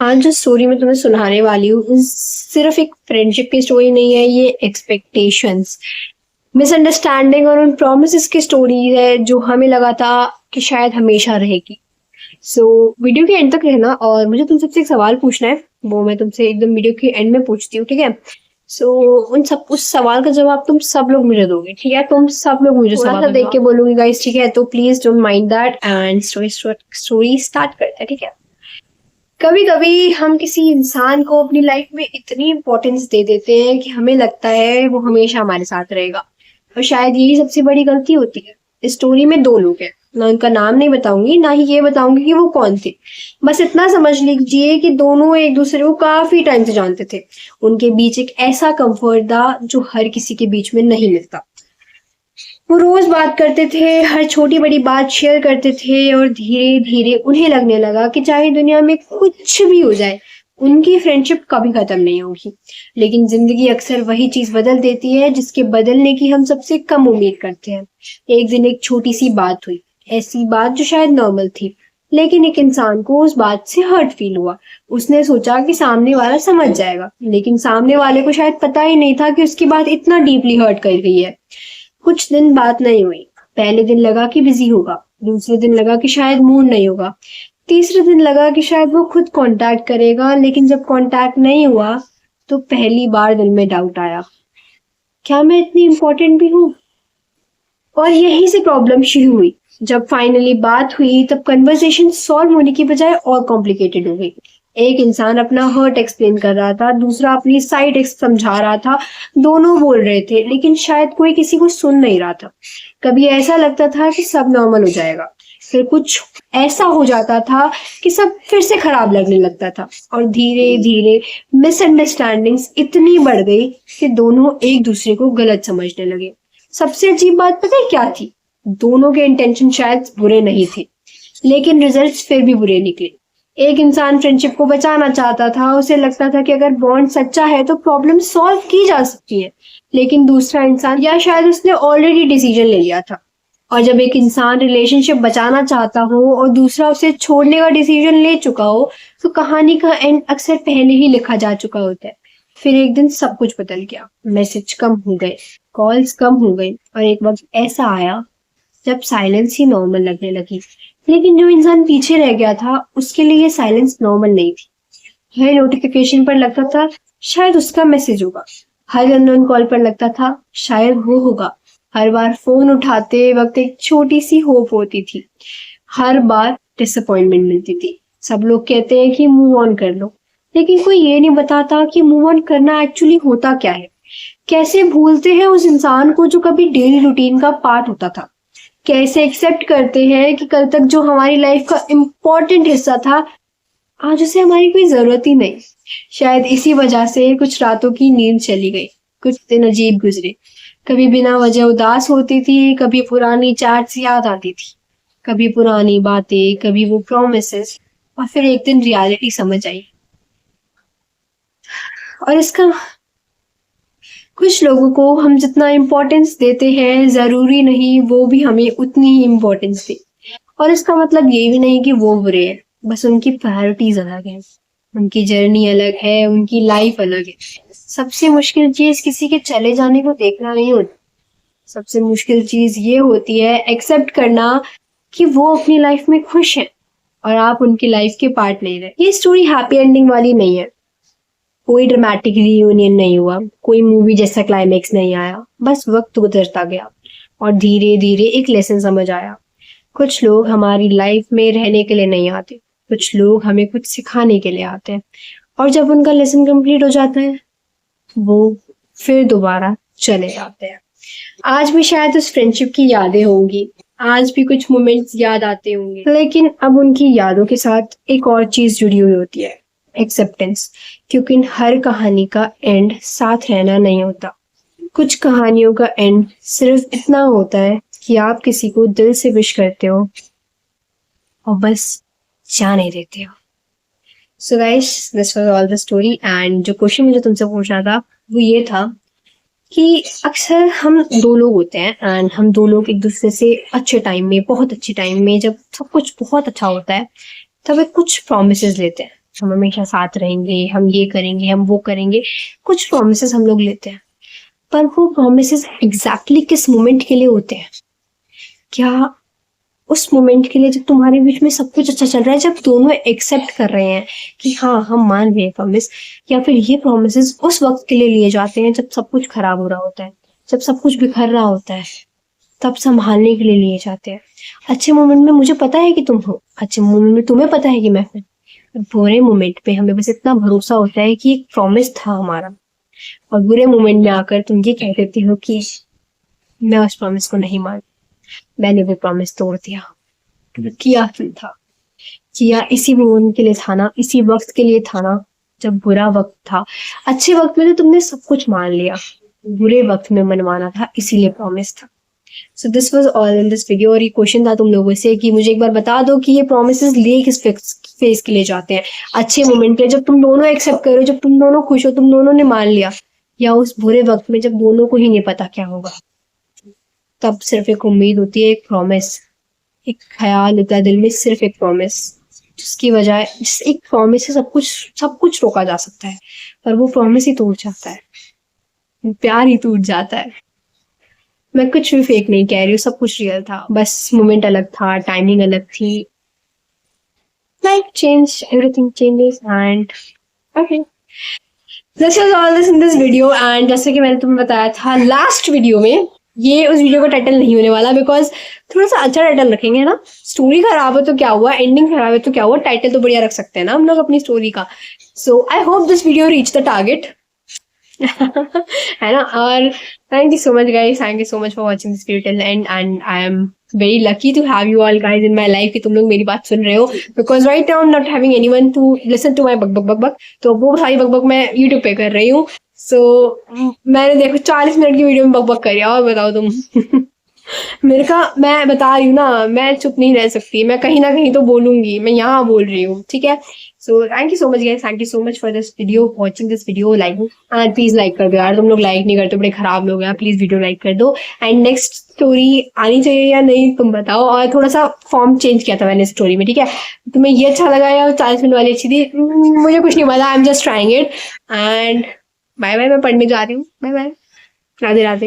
आज जो स्टोरी मैं तुम्हें सुनाने वाली हूँ सिर्फ एक फ्रेंडशिप की स्टोरी नहीं है, ये एक्सपेक्टेशंस, मिसअंडरस्टैंडिंग और उन प्रोमिसेस की स्टोरी है जो हमें लगा था कि शायद हमेशा रहेगी। सो वीडियो के एंड तक रहना और मुझे तुम सबसे एक सवाल पूछना है, वो मैं तुमसे एकदम वीडियो के एंड में पूछती हूँ, ठीक है? सो उस सवाल का जवाब तुम सब लोग मुझे दोगे, ठीक है? तुम सब लोग मुझे थोड़ा सा देख के बोलोगे गाइस, ठीक है? तो please don't mind that and story start करते हैं, ठीक है? कभी कभी हम किसी इंसान को अपनी लाइफ में इतनी इंपॉर्टेंस दे देते हैं कि हमें लगता है वो हमेशा हमारे साथ रहेगा, और शायद यही सबसे बड़ी गलती होती है। इस स्टोरी में दो लोग हैं, मैं उनका नाम नहीं बताऊंगी, ना ही ये बताऊंगी कि वो कौन थे। बस इतना समझ लीजिए कि दोनों एक दूसरे को काफी टाइम से जानते थे। उनके बीच एक ऐसा कंफर्ट था जो हर किसी के बीच में नहीं मिलता। वो रोज बात करते थे, हर छोटी बड़ी बात शेयर करते थे, और धीरे धीरे उन्हें लगने लगा कि चाहे दुनिया में कुछ भी हो जाए, उनकी फ्रेंडशिप कभी खत्म नहीं होगी। लेकिन जिंदगी अक्सर वही चीज बदल देती है जिसके बदलने की हम सबसे कम उम्मीद करते हैं। एक दिन एक छोटी सी बात हुई, ऐसी बात जो शायद नॉर्मल थी, लेकिन एक इंसान को उस बात से हर्ट फील हुआ। उसने सोचा कि सामने वाला समझ जाएगा, लेकिन सामने वाले को शायद पता ही नहीं था कि उसकी बात इतना डीपली हर्ट कर गई है। कुछ दिन बात नहीं हुई। पहले दिन लगा कि बिजी होगा, दूसरे दिन लगा कि शायद मूड नहीं होगा, तीसरे दिन लगा कि शायद वो खुद कांटेक्ट करेगा। लेकिन जब कांटेक्ट नहीं हुआ तो पहली बार दिल में डाउट आया, क्या मैं इतनी इम्पोर्टेंट भी हूँ? और यहीं से प्रॉब्लम शुरू हुई। जब फाइनली बात हुई तब कन्वर्सेशन सॉल्व होने की बजाय और कॉम्प्लिकेटेड हो गई। एक इंसान अपना हर्ट एक्सप्लेन कर रहा था, दूसरा अपनी साइड समझा रहा था। दोनों बोल रहे थे लेकिन शायद कोई किसी को सुन नहीं रहा था। कभी ऐसा लगता था कि सब नॉर्मल हो जाएगा, फिर कुछ ऐसा हो जाता था कि सब फिर से खराब लगने लगता था, और धीरे धीरे मिसअंडरस्टैंडिंग्स इतनी बढ़ गई कि दोनों एक दूसरे को गलत समझने लगे। सबसे अजीब बात पता है क्या थी? दोनों के इंटेंशन शायद बुरे नहीं थे, लेकिन रिजल्ट्स फिर भी बुरे निकले। एक इंसान फ्रेंडशिप को बचाना चाहता था, उसे लगता था कि अगर बॉन्ड सच्चा है तो प्रॉब्लम सॉल्व की जा सकती है। लेकिन दूसरा इंसान, या शायद उसने ऑलरेडी डिसीजन ले लिया था। और जब एक इंसान रिलेशनशिप बचाना चाहता हो और दूसरा उसे छोड़ने का डिसीजन ले चुका हो, तो कहानी का एंड अक्सर पहले ही लिखा जा चुका होता है। फिर एक दिन सब कुछ बदल गया। मैसेज कम हो गए, कॉल्स कम हो गई, और एक वक्त ऐसा आया जब साइलेंस ही नॉर्मल लगने लगी। लेकिन जो इंसान पीछे रह गया था उसके लिए ये साइलेंस नॉर्मल नहीं थी। हर नोटिफिकेशन पर लगता था शायद उसका मैसेज होगा, हर अननोन कॉल पर लगता था शायद वो होगा, हर बार फोन उठाते वक्त एक छोटी सी होप होती थी, हर बार डिसअपॉइंटमेंट मिलती थी। सब लोग कहते हैं कि मूव ऑन कर लो, लेकिन कोई ये नहीं बताता कि मूव ऑन करना एक्चुअली होता क्या है। कैसे भूलते हैं उस इंसान को जो कभी डेली रूटीन का पार्ट होता था? कैसे एक्सेप्ट करते हैं कि कल तक जो हमारी लाइफ का इम्पोर्टेंट हिस्सा था, आज उसे हमारी कोई जरूरत ही नहीं। शायद इसी वजह से कुछ रातों की नींद चली गई, कुछ दिन अजीब गुजरे। कभी बिना वजह उदास होती थी, कभी पुरानी चैट्स याद आती थी, कभी पुरानी बातें, कभी वो प्रोमिसेस, और फिर एक दिन रियलिटी समझ आई। और इसका कुछ लोगों को हम जितना इम्पोर्टेंस देते हैं जरूरी नहीं वो भी हमें उतनी ही इम्पोर्टेंस दे। और इसका मतलब ये भी नहीं कि वो बुरे हैं, बस उनकी प्रायोरिटीज अलग है, उनकी जर्नी अलग है, उनकी लाइफ अलग है। सबसे मुश्किल चीज किसी के चले जाने को देखना नहीं होती, सबसे मुश्किल चीज ये होती है एक्सेप्ट करना कि वो अपनी लाइफ में खुश है और आप उनकी लाइफ के पार्ट नहीं रहे। ये स्टोरी हैप्पी एंडिंग वाली नहीं है, कोई ड्रामेटिक रियूनियन नहीं हुआ, कोई मूवी जैसा क्लाइमेक्स नहीं आया। बस वक्त गुजरता गया और धीरे धीरे एक लेसन समझ आया। कुछ लोग हमारी लाइफ में रहने के लिए नहीं आते, कुछ लोग हमें कुछ सिखाने के लिए आते हैं, और जब उनका लेसन कंप्लीट हो जाता है वो फिर दोबारा चले जाते हैं। आज भी शायद उस फ्रेंडशिप की यादें होंगी, आज भी कुछ मोमेंट्स याद आते होंगे, लेकिन अब उनकी यादों के साथ एक और चीज जुड़ी हुई होती है, एक्सेप्टेंस। क्योंकि हर कहानी का एंड साथ रहना नहीं होता। कुछ कहानियों का एंड सिर्फ इतना होता है कि आप किसी को दिल से विश करते हो और बस जाने देते हो। So guys, this was all the story, and जो क्वेश्चन मुझे तुमसे पूछना था वो ये था कि अक्सर हम दो लोग होते हैं एंड हम दो लोग एक दूसरे से अच्छे टाइम में, बहुत अच्छे टाइम में, जब सब कुछ बहुत अच्छा होता है, तब एक कुछ प्रोमिसेस लेते हैं। हम हमेशा साथ रहेंगे, हम ये करेंगे, हम वो करेंगे, कुछ प्रॉमिसेस हम लोग लेते हैं, पर वो प्रॉमिसेस एग्जैक्टली किस मोमेंट के लिए होते हैं? क्या उस मोमेंट के लिए जब तुम्हारे बीच में सब कुछ अच्छा चल रहा है, जब दोनों एक्सेप्ट कर रहे हैं कि हाँ हम मान रहे हैं प्रॉमिस, या फिर ये प्रॉमिसेस उस वक्त के लिए लिए जाते हैं जब सब कुछ खराब हो रहा होता है, जब सब कुछ बिखर रहा होता है, तब संभालने के लिए लिए जाते हैं? अच्छे मोमेंट में मुझे पता है कि तुम हो, अच्छे मोमेंट में तुम्हें पता है कि मैं हूँ, बुरे मोमेंट पे हमें बस इतना भरोसा होता है कि एक प्रॉमिस था हमारा, और बुरे मोमेंट में आकर तुम ये कह देती हो कि मैं उस प्रॉमिस को नहीं मान, मैंने वो प्रॉमिस तोड़ दिया। किया क्यों था? किया इसी मोमेंट के लिए था ना, इसी वक्त के लिए था ना, जब बुरा वक्त था। अच्छे वक्त में तो तुमने सब कुछ मान लिया, बुरे वक्त में मनवाना था, इसीलिए प्रॉमिस था। So this was all in this video. और ये क्वेश्चन था तुम लोगों से कि मुझे एक बार बता दो कि ये प्रॉमिसेस लिए किस फेस के लिए जाते हैं? अच्छे मोमेंट पे जब तुम दोनों एक्सेप्ट करो, जब तुम दोनों खुश हो, तुम दोनों ने मान लिया, या उस बुरे वक्त में जब दोनों को ही नहीं पता क्या होगा, तब सिर्फ एक उम्मीद होती है, एक प्रॉमिस, एक ख्याल होता है दिल में, सिर्फ एक प्रॉमिस, जिसकी वजह जिस एक प्रॉमिस से सब कुछ रोका जा सकता है, पर वो प्रॉमिस ही टूट जाता है, प्यार ही टूट जाता है। मैं कुछ भी फेक नहीं कह रही हूँ, सब कुछ रियल था, बस मोमेंट अलग था, टाइमिंग अलग थी। Life change, everything changes and okay, this is all this in this video. And जैसे कि मैंने तुम्हें बताया था लास्ट वीडियो में, ये उस वीडियो का टाइटल नहीं होने वाला, बिकॉज थोड़ा सा अच्छा टाइटल रखेंगे ना। स्टोरी खराब है तो क्या हुआ, एंडिंग खराब है तो क्या हुआ, टाइटल तो बढ़िया रख सकते हैं ना हम लोग अपनी स्टोरी का। So I hope this video reach the target. है ना? और thank you so much guys, thank you so much for watching this video till end I am very lucky to have you all guys in my life, कि तुम लोग मेरी बात सुन रहे हो, because right now I am not having anyone to listen to my बक बक बक बक। तो वो सारी बक बक मैं यूट्यूब पे कर रही हूँ। सो मैंने देखो 40 मिनट की वीडियो में बक बक करी, और बताओ तुम। मैं बता रही हूँ ना, मैं चुप नहीं रह सकती, मैं कहीं ना कहीं तो बोलूंगी, मैं यहाँ बोल रही हूँ, ठीक है? So thank you so much guys, thank you so much for this video, watching this video, like and please like कर दो यार, तुम लोग लाइक नहीं करते, बड़े खराब लोग हैं, प्लीज वीडियो लाइक कर दो। एंड नेक्स्ट स्टोरी आनी चाहिए या नहीं तुम बताओ। और थोड़ा सा फॉर्म चेंज किया था मैंने स्टोरी में, ठीक है? तुम्हें ये अच्छा लगा या 40 मिनट वाली अच्छी थी, मुझे कुछ नहीं पता, I am just trying it. And bye bye, मैं पढ़ने जा रही हूँ, बाय बाय, राधे राधे।